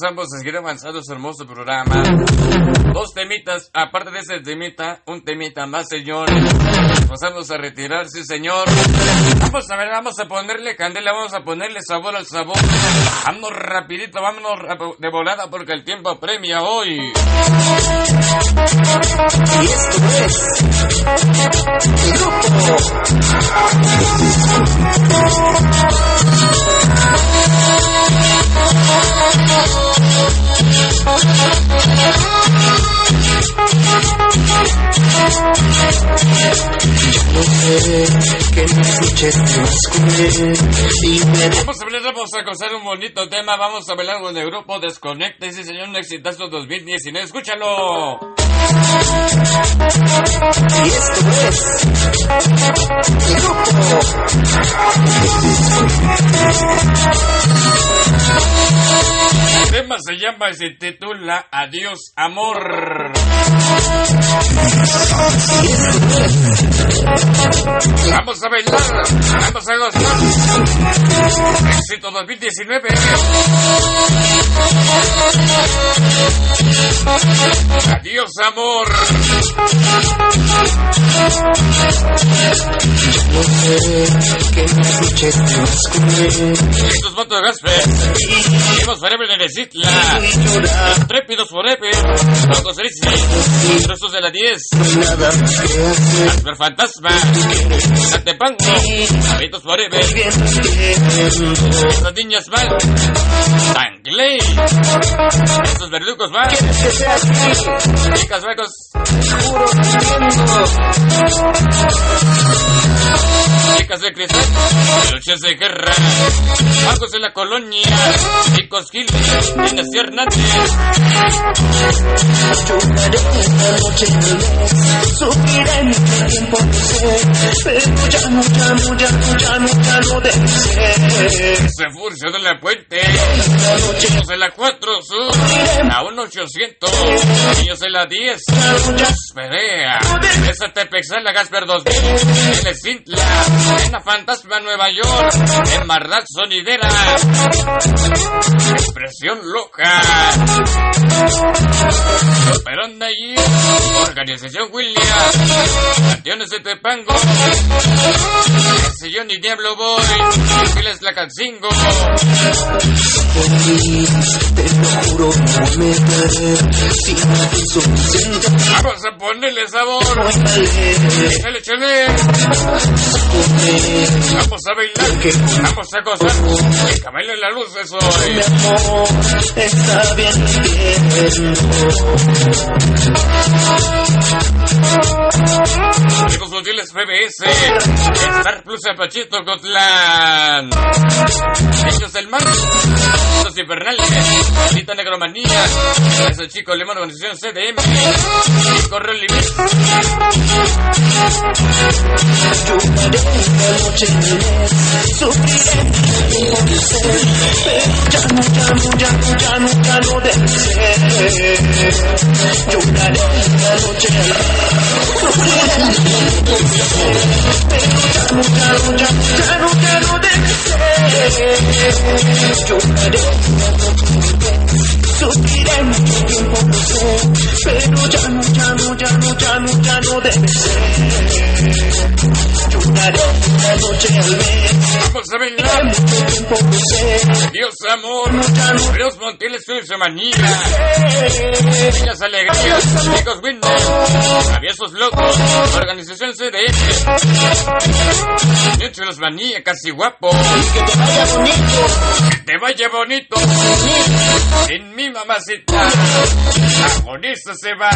vamos a seguir avanzando su hermoso programa. Dos temitas, aparte de ese temita, un temita más, señores. Nos vamos a retirar, sí, señor. Vamos a ver, vamos a ponerle candela, vamos a ponerle sabor al sabor. Vámonos rapidito, vámonos de volada porque el tiempo premia hoy. Y esto es el grupo no sé que las noches te vas con él y vamos a gozar un bonito tema. Vamos a bailar con el grupo Desconecta. Ese señor, un exitazo 2019. Escúchalo. Y esto es el grupo el tema se llama y se titula Adiós Amor. Vamos a bailar, vamos a gozar. Éxito 2019. Adiós amor. no sé que las noches te vas con él. Estos vatos de Gasper. Vivimos forever en el Citla. Intrépidos forever. Locos Rizzi. Trozos de la 10. Nada más que hacer. Gasper Fantasma. Santepango. Habitos forever. Estas niñas mal. Tangley. Estos verdugos mal. Que sea así, Chicas huecos. juro mintiendo. Chicas de cristal, luchas de guerra, magos de la colonia, chicos Gil, Dinastía Hernández. Lloraré esta noche tal vez, sufriré mucho tiempo, no sé, pero ya no debe ser. Se furció de la puente, niños de la 4 Sur, a 1-800, niños de la 10, Perea, esa Tepexal, la Gasper 2000, en el Cintla, en la Fantasma Nueva York, en Mardad Sonidera, Expresión Loca, Perón de allí, Organización William, Canciones de Tepango, El Sillón y Diablo Boy, Ángeles la Cancingo. Por mí, te lo juro, no me daré, si no es suficiente, Vamos a ponerle sabor, échale, échale. Vamos a bailar, vamos a gozar, el caballo en la luz es mi hoy. amor, está bien, entiendo. Chicos sutiles PBS, Star Plus Apachito Cotlán, Niños del Mar, Los Infernales, Anita Negromanía, ese chico Lemon Organización CDM, Chico Rolly Mix. Lloraré esta noche tal vez, sufriré tiempo de ser, pero ya no debe ser. Lloraré esta noche tal vez, sufriré tiempo de ser, pero ya no debe ser. Lloraré esta noche tal vez, sufriré mucho tiempo de ser, pero ya no debe ser. Lloraré esta noche al ver. Vamos a bailar, Mucho tiempo no sé. Dios amor, Dios Montiel su manía, Niñas Alegrías, Chicos Winner, Traviesos Locos, Organización CDF, Niños los Manía, casi guapo, Que te vaya bonito. que te vaya bonito, sin mi mamacita, agoniza se va.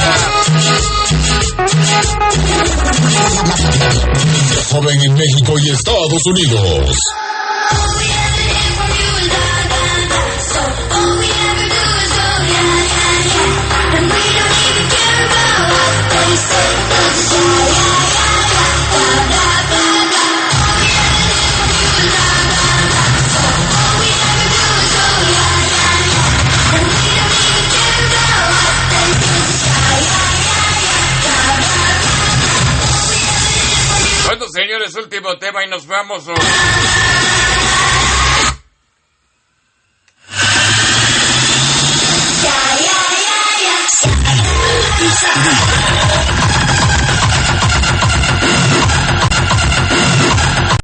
Joven en México y Estados Unidos. Bueno, señores, último tema y nos vamos. Stream.